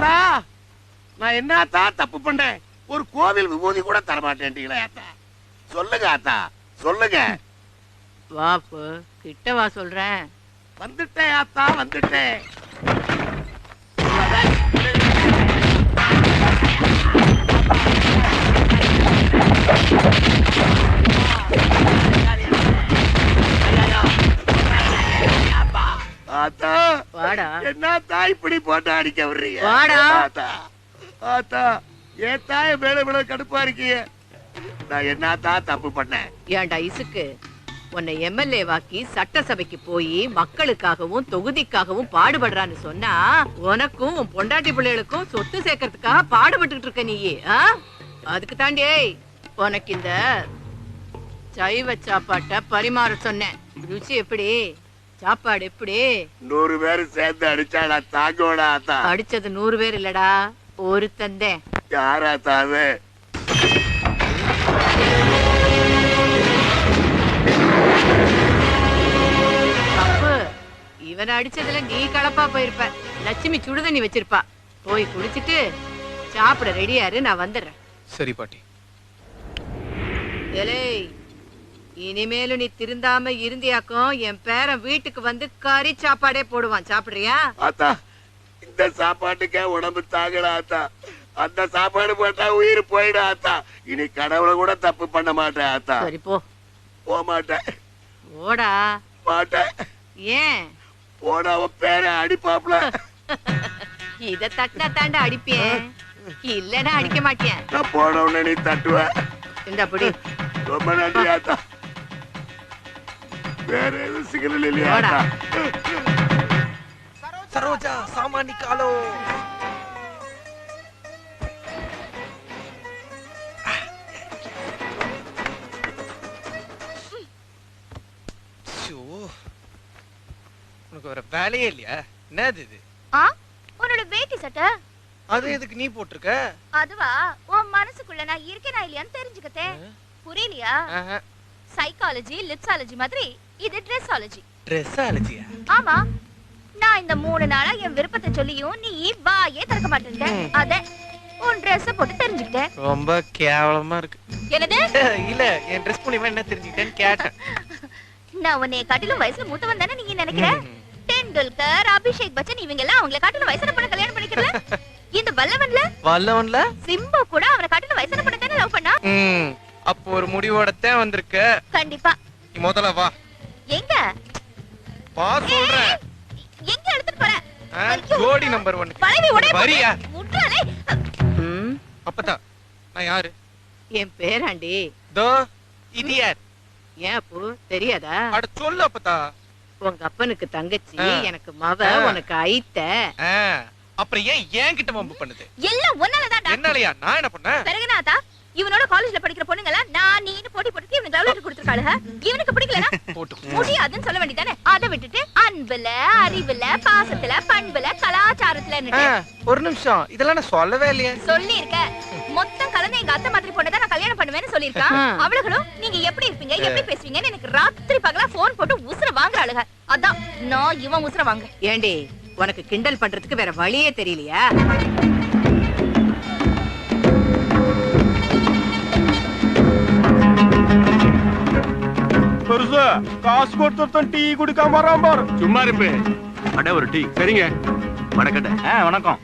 ஆத்தா நான் என்னத்தான் தப்பு பண்ணேன்? ஒரு கோவில் விபூதி கூட தரமாட்டேன்ட்டீங்களே ஆத்தா. சொல்லுங்க ஆத்தா சொல்லுங்க. வாப்பு கிட்ட வா சொல்றேன். வந்துட்டேன் ஆத்தா வந்துட்டேன். ஆத்தா வாடா. என்னத்தா இப்படி போட்டு அடிக்க விடுறீங்க? வாடா. ஆத்தா ஆத்தா ஏத்தா என் மேல இவ்வளவு கடுப்பா இருக்கீங்க? நான் என்னத்தா தப்பு பண்ணேன்? ஏன்டா இசுக்கு உன்னை எம்எல்ஏ வாக்கி சட்டசபைக்கு போய் மக்களுக்காகவும் தொகுதிக்காகவும் பாடுபடுறான்னு சொன்னா உனக்கும் உன் பொண்டாட்டி பிள்ளைகளுக்கும் சொத்து சேர்க்கறதுக்காக பாடுபட்டுக்கிட்டு இருக்க நீ. அதுக்கு தாண்டி உனக்கு இந்த சைவ சாப்பாட்டை பரிமாற சொன்னேன். ருச்சி எப்படி? சாப்பாடு எப்படி? 100 பேர் சேர்ந்து அடிச்சாடா தாங்கோடா ஆத்தா. அடிச்சது 100 பேர் இல்லடா, ஒரு தந்தே. யாராத்தா அது? தப்பு. இவனை அடிச்சதுல நீ கலப்பா போயிருப்ப. லட்சுமி சுடுதண்ணி வச்சிருப்பா. போய் குடிச்சிட்டு சாப்பிட ரெடியாரு, நான் வந்துடுறேன். சரி பாட்டி. இனிமேலும் நீ திருந்தாம இருந்தியாக்கும் என் பேரன் வீட்டுக்கு வந்து கறி சாப்பாடே போடுவான். சாப்பிடுறியா? ஆத்தா இந்த சாப்பாட்டுக்கே உடம்பு தாங்கடா ஆத்தா. அந்த சாப்பாடு போட்டா உயிர் போயிடு ஆத்தா. இனி கடவுளை கூட தப்பு பண்ண மாட்டேன் ஆத்தா. சரி போ. போக மாட்டேன். ஓடா. மாட்டேன். ஏன்? போட அவன் பேரை அடிப்பாப்ல. இத தட்டினா தாண்டா அடிப்பேன், இல்லன்னா அடிக்க மாட்டேன். நான் போன உடனே நீ தட்டுவ. இந்த அப்படி. ரொம்ப நன்றி ஆத்தா. வேற எதுவும் சிக்கல் இல்லையா ஆத்தா? சரோஜா சாமான் நிக்காலோ. உனக்கு வேற வேலையே இல்லையா? என்னது இது? உன்னோட வேட்டி சட்டை. அது எதுக்கு நீ போட்டிருக்க? அதுவா உன் மனசுக்குள்ள நான் இருக்கேனா இல்லையான்னு தெரிஞ்சுக்கத்தே. புரியலையா? சைக்காலஜி லிப்சாலஜி மாதிரி இது ட்ரெஸ்ஸாலஜி. ட்ரெஸ்ஸாலஜியா? ஆமா. நான் இந்த 3 நாளா என் விருப்பத்தை சொல்லியும் நீ வாயே திறக்க மாட்டேன்ட்ட. அத உன் ட்ரெஸ் போட்டு தெரிஞ்சுக்கிட்டேன். ரொம்ப கேவலமா இருக்கு. என்னது? இல்ல என் ட்ரெஸ் மூலமா என்ன தெரிஞ்சுக்கிட்டேன்னு கேட்டேன். நான் உன்னை காட்டிலும் வயசுல மூத்தவன் தானே நீங்க நினைக்கிற? டெண்டுல்கர், அபிஷேக் பச்சன் இவங்க எல்லாம் அவங்கள காட்டிலும் வயசான பொண்ணு கல்யாணம் பண்ணிக்கல. இந்த வல்லவன்ல சிம்பு கூட அவனை காட்டிலும் வயசான பொண்ணு தானே லவ் பண்ணா. அப்போ ஒரு முடிவோட தான் வந்திருக்க. கண்டிப்பா. நீ முதல்ல வா. எங்க வா சொல்றேன். எங்க எடுத்துட்டு போற? ஜோடி நம்பர் 1. பழைய உடைய வரியா? முட்டாளே. அப்பதா நான் யாரு? என் பேராண்டி. தோ இது யார்? ஏன் அப்போ தெரியாதா? அட சொல்லு அப்பதா. உங்க அப்பனுக்கு தங்கச்சி, எனக்கு மவ, உனக்கு ஐத்த. அப்புறம் ஏன் என்கிட்ட வம்பு பண்ணுது? எல்லாம் ஒன்னாலதான். என்னாலயா? நான் என்ன பண்ணேன்? பெருகனாதா இவனோட காலேஜ்ல படிக்கிற பொண்ணுங்கள நான் நீன்னு போட்டி போட்டு இவனுக்கு லவ் லெட்டர் கொடுத்திருக்காளுங்க. இவனுக்கு பிடிக்கலனா முடியாதுன்னு சொல்ல வேண்டியதானே. அதை விட்டுட்டு அன்புல, அறிவுல, பாசத்துல, பண்புல, கலாச்சாரத்துல. ஒரு நிமிஷம், இதெல்லாம் நான் சொல்லவே இல்லையே. சொல்லி இருக்க. மொத்தம் கலந்து எங்க அத்தை மாதிரி பொண்ணை தான் நான் கல்யாணம் பண்ணுவேன்னு சொல்லியிருக்கான். அவளுகளும் நீங்க எப்படி இருப்பீங்க, எப்படி பேசுவீங்கன்னு எனக்கு ராத்திரி பகலா போன் போட்டு உசுர வாங்குறாளுங்க. அதான் நான் இவன் உசுர வாங்க. ஏண்டி உனக்கு கிண்டல் பண்றதுக்கு வேற வழியே தெரியலையா? பெருசா காசு கொடுத்தான் டீ குடிக்காம வரான் பாரு. சும்மா இருப்பே. அட ஒரு டீ. சரிங்க. வணக்கண்ணே. வணக்கம்.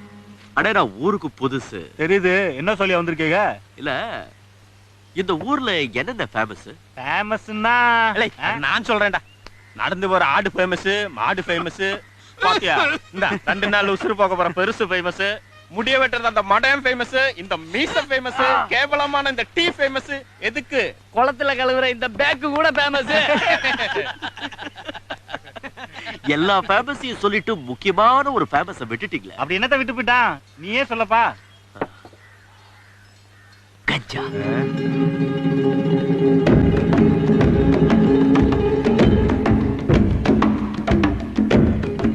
அட நான் ஊருக்கு புதுசு. தெரியுது. என்ன சொல்லி வந்திருக்கீங்க? இல்ல இந்த ஊர்ல என்னென்ன ஃபேமஸ்? ஃபேமஸ்னா நான் சொல்றேன்டா. நடந்து போற ஆடு ஃபேமஸ், மாடு ஃபேமஸ். பாத்தியா? இந்த 2 நாள் உசுறு போக போற பெருசு ஃபேமஸ். முடிய வெட்டுறது அந்த மடம் ஃபேமஸ். இந்த மீச ஃபேமஸ். கேவலமான இந்த டீ ஃபேமஸ். எதுக்கு? குளத்துல கழுவுற இந்த பேக் கூட ஃபேமஸ். எல்லா ஃபேமஸையும் சொல்லிட்டு முக்கியமான ஒரு ஃபேமஸை விட்டுட்டீங்களே. அப்படி என்னத்த விட்டு போயிட்டான்? நீயே சொல்லப்பா. கஞ்சா.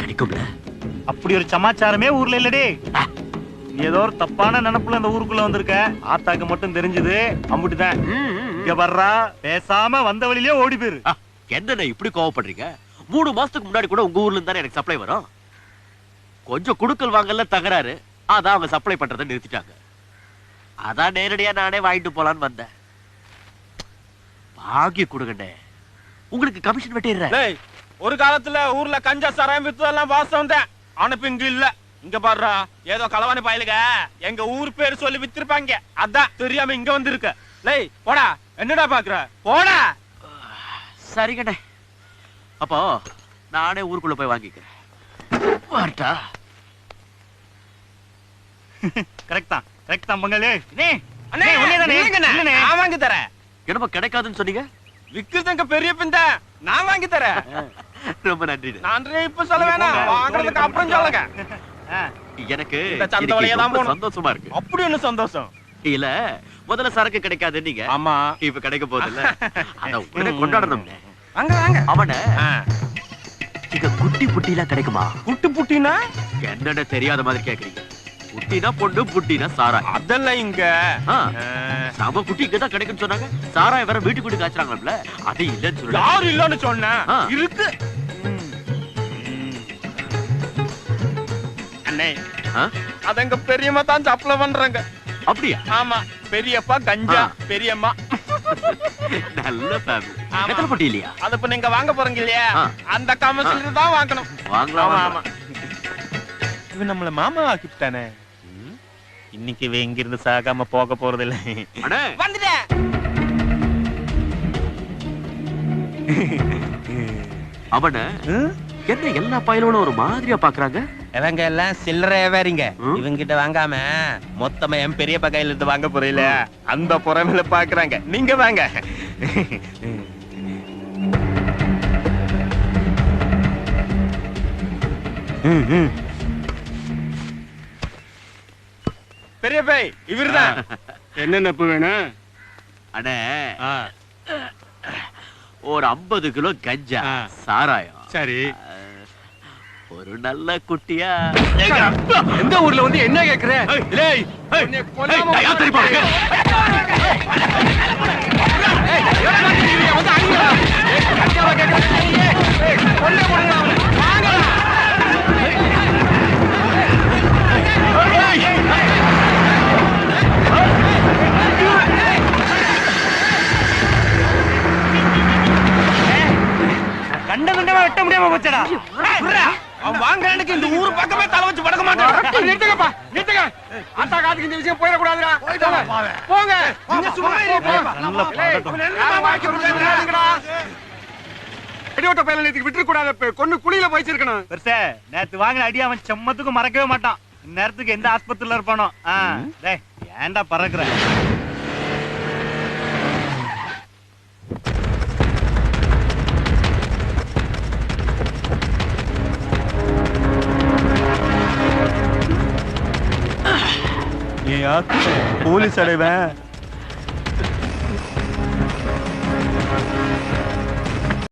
கிடைக்கும்ல? அப்படி ஒரு சமாச்சாரமே ஊர்ல இல்லடே. ஏதோ ஒரு தப்பான நினைப்புல இந்த ஊருக்குள்ள வந்திருக்க. ஆத்தாக்கு மட்டும் தெரிஞ்சது அம்புட்டுதான். இங்க வர்றா, பேசாம வந்த வழியிலே ஓடி போயிரு. என்ன இப்படி கோவப்படுறீங்க? 3 மாசத்துக்கு முன்னாடி கூட உங்க ஊர்ல இருந்தானே எனக்கு சப்ளை வரும். கொஞ்சம் குடுக்கல் வாங்கல தகராறு. அதான் அவங்க சப்ளை பண்றதை நிறுத்திட்டாங்க. அதான் நேரடியா நானே வாங்கிட்டு போலான்னு வந்தேன். பாக்கி கொடுங்கண்ணே, உங்களுக்கு கமிஷன் வெட்டிடுறேன். ஒரு காலத்துல ஊர்ல கஞ்சா சாராயம் வித்ததெல்லாம் வாசம் தான். அனுப்பு இங்க இல்ல. இங்க பாருடா, ஏதோ களவாணி பயலுக எங்க ஊர் பேர் சொல்லி வித்திருப்பாங்க. அதான் தெரியாம இங்க வந்து இருக்க. லேய் போடா, என்னடா பாக்குற, போடா. சரிங்கண்ணே, அப்போ நானே ஊருக்குள்ள போய் வாங்கிக்கிறேன். வாட்டா. கரெக்ட் தான் மங்களே. அண்ணே நான் வாங்கி தரேன். என்னமோ கிடைக்காதுன்னு சொன்னீங்க? விக்கிறதுங்க பெரிய பிந்த, நான் வாங்கி தரேன். ரொம்ப நன்றி. நன்றி இப்ப சொல்ல வேணாம், வாங்குறதுக்கு அப்புறம் சொல்லுங்க. எனக்கு ரொம்ப சந்தோஷமா இருக்கு. அப்படி ஒண்ணு சந்தோஷம் இல்ல, முதல்ல சரக்கு கிடைக்காது நீங்க. ஆமா, இப்ப கிடைக்க போதில்ல, அத உடனே கொண்டாடணும். வாங்க வாங்க. அவன இங்க குட்டி புட்டிலாம் கிடைக்குமா? குட்டி புட்டினா என்னன்னு தெரியாத மாதிரி கேக்குறீங்க. குட்டினா பொண்ணு, புட்டினா சாராய். அதெல்லாம் இங்க சம குட்டி இங்கதான் கிடைக்குன்னு சொன்னாங்க. சாராய் வேற வீட்டுக்கு வீட்டு காய்ச்சறாங்கல்ல, அது இல்லன்னு சொல்ல. யாரு இல்லன்னு சொன்ன? இருக்கு. அண்ணே, அது எங்க பெரியம்மா தான் சப்ளை பண்றாங்க. அப்படியா? ஆமா, பெரியப்பா கஞ்சா, பெரியம்மா. நல்ல ஃபேமிலி. எத்தனை பொட்டி இல்லையா? அது இப்ப நீங்க வாங்க போறீங்க இல்லையா, அந்த கமிஷன்ல தான் வாங்கணும். வாங்கலாம். ஆமா, இவன் நம்மள மாமா ஆக்கிட்டானே. இன்னைக்கு இவன் இங்க இருந்து சாகாம போக போறது இல்ல. வந்துட்டேன். அவன என்ன எல்லா பயலோட ஒரு மாதிரியா பாக்குறாங்க? இவங்க எல்லாம் சில்லறை வியாபாரிங்க. இவங்க கிட்ட வாங்காம மொத்தமா என் பெரியப்பா கையில இருந்து வாங்க போறீல, அந்த புறமையில பாக்குறாங்க. நீங்க வாங்க. பெரியப்பா இவர்தான். என்ன நப்பு வேணும்? அண்ணே, ஒரு 50 கிலோ கஞ்சா, சாராயம். சரி, ஒரு நல்ல குட்டியா. எந்த ஊர்ல வந்து என்ன கேக்குற? கண்ட கண்டமா வெட்ட முடியாம போச்சடா. அவன் வாங்குறதுக்கு இந்த ஊர் பக்கமே தலை வச்சு படக்க மாட்டான். நிறுத்துங்கப்பா, நிறுத்துங்க. ஆத்தா காத்துக்கு இந்த விஷயம் போயிடக்கூடாதுடா. போங்க. நீங்க சும்மா அடியோட்ட பையன் நேத்துக்கு விட்டுற கூடாது. கொன்னு குழியில போயிச்சிருக்கணும். பெருசே, நேத்து வாங்கின அடி அவன் செம்மத்துக்கும் மறக்கவே மாட்டான். நேரத்துக்கு எந்த ஆஸ்பத்திரியில இருப்பானோ. டேய், ஏன்டா பறக்குற? போலீஸ் அடைவன்